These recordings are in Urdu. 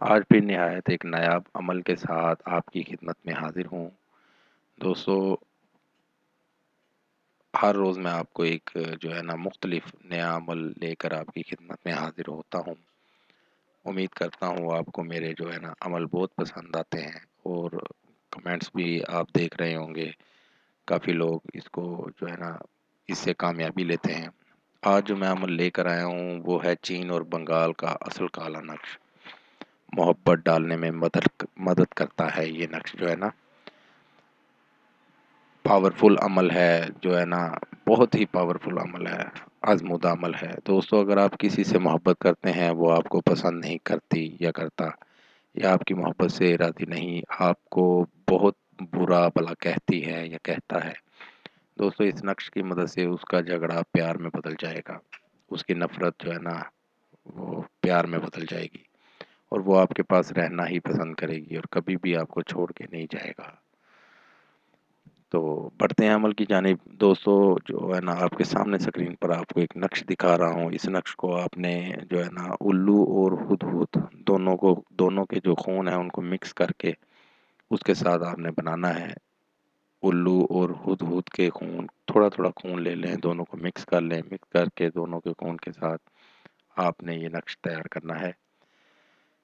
آج بھی نہایت ایک نایاب عمل کے ساتھ آپ کی خدمت میں حاضر ہوں دوستو۔ ہر روز میں آپ کو ایک جو ہے نا مختلف نیا عمل لے کر آپ کی خدمت میں حاضر ہوتا ہوں۔ امید کرتا ہوں آپ کو میرے جو ہے نا عمل بہت پسند آتے ہیں، اور کمنٹس بھی آپ دیکھ رہے ہوں گے، کافی لوگ اس کو جو ہے نا اس سے کامیابی لیتے ہیں۔ آج جو میں عمل لے کر آیا ہوں وہ ہے چین اور بنگال کا اصل کالا نقش۔ محبت ڈالنے میں مدد کرتا ہے یہ نقش، جو ہے نا پاورفل عمل ہے، جو ہے نا بہت ہی پاورفل عمل ہے، آزمودہ عمل ہے۔ دوستو، اگر آپ کسی سے محبت کرتے ہیں، وہ آپ کو پسند نہیں کرتی یا کرتا، یا آپ کی محبت سے راضی نہیں، آپ کو بہت برا بھلا کہتی ہے یا کہتا ہے، دوستو اس نقش کی مدد سے اس کا جھگڑا پیار میں بدل جائے گا، اس کی نفرت جو ہے نا وہ پیار میں بدل جائے گی، اور وہ آپ کے پاس رہنا ہی پسند کرے گی اور کبھی بھی آپ کو چھوڑ کے نہیں جائے گا۔ تو بڑھتے ہیں عمل کی جانب۔ دوستو، جو ہے نا آپ کے سامنے اسکرین پر آپ کو ایک نقش دکھا رہا ہوں، اس نقش کو آپ نے جو ہے نا الو اور ہدہد دونوں کے جو خون ہیں ان کو مکس کر کے اس کے ساتھ آپ نے بنانا ہے۔ الو اور ہدہد کے خون، تھوڑا تھوڑا خون لے لیں، دونوں کو مکس کر لیں، مکس کر کے دونوں کے خون کے ساتھ آپ نے یہ نقش تیار کرنا ہے۔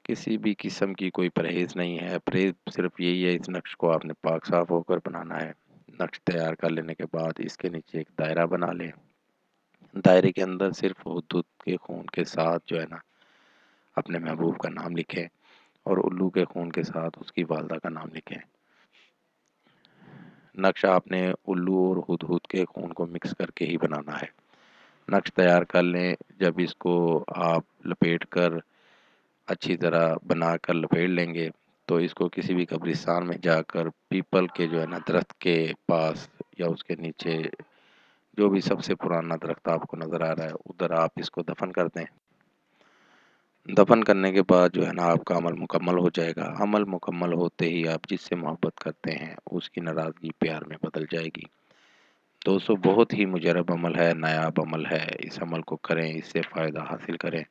کسی بھی قسم کی کوئی پرہیز نہیں ہے، پرہیز صرف یہی ہے، اس نقش کو آپ نے پاک صاف ہو کر بنانا ہے۔ نقش تیار کر لینے کے بعد اس کے نیچے ایک دائرہ بنا لیں۔ دائرے کے اندر صرف ہدہد کے خون کے ساتھ جو ہے نا اپنے محبوب کا نام لکھیں، اور الو کے خون کے ساتھ اس کی والدہ کا نام لکھیں۔ نقش آپ نے الو اور ہدہد کے خون کو مکس کر کے ہی بنانا ہے۔ نقش تیار کر لیں، جب اس کو آپ لپیٹ کر اچھی طرح بنا کر لپیٹ لیں گے تو اس کو کسی بھی قبرستان میں جا کر پیپل کے جو ہے نا درخت کے پاس یا اس کے نیچے جو بھی سب سے پرانا درخت آپ کو نظر آ رہا ہے ادھر آپ اس کو دفن کر دیں۔ دفن کرنے کے بعد جو ہے نا آپ کا عمل مکمل ہو جائے گا۔ عمل مکمل ہوتے ہی آپ جس سے محبت کرتے ہیں اس کی ناراضگی پیار میں بدل جائے گی۔ دوستو، بہت ہی مجرب عمل ہے، نایاب عمل ہے، اس عمل کو کریں، اس سے فائدہ حاصل کریں،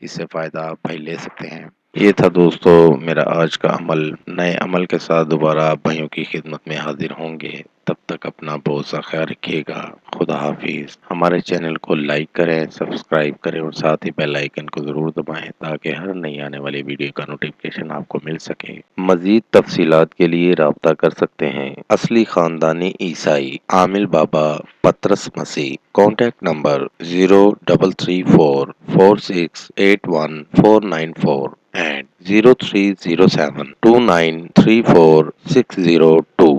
اس سے فائدہ آپ بھائی لے سکتے ہیں۔ یہ تھا دوستو میرا آج کا عمل۔ نئے عمل کے ساتھ دوبارہ آپ بھائیوں کی خدمت میں حاضر ہوں گے، تب تک اپنا بہت سا خیال رکھیے گا۔ خدا حافظ۔ ہمارے چینل کو لائک کریں، سبسکرائب کریں اور ساتھ ہی بیل آئیکن کو ضرور دبائیں تاکہ ہر نئی آنے والی ویڈیو کا نوٹیفکیشن آپ کو مل سکے۔ مزید تفصیلات کے لیے رابطہ کر سکتے ہیں۔ اصلی خاندانی عیسائی عامل بابا پطرس مسیح۔ Contact number 030446819494 and 0307293460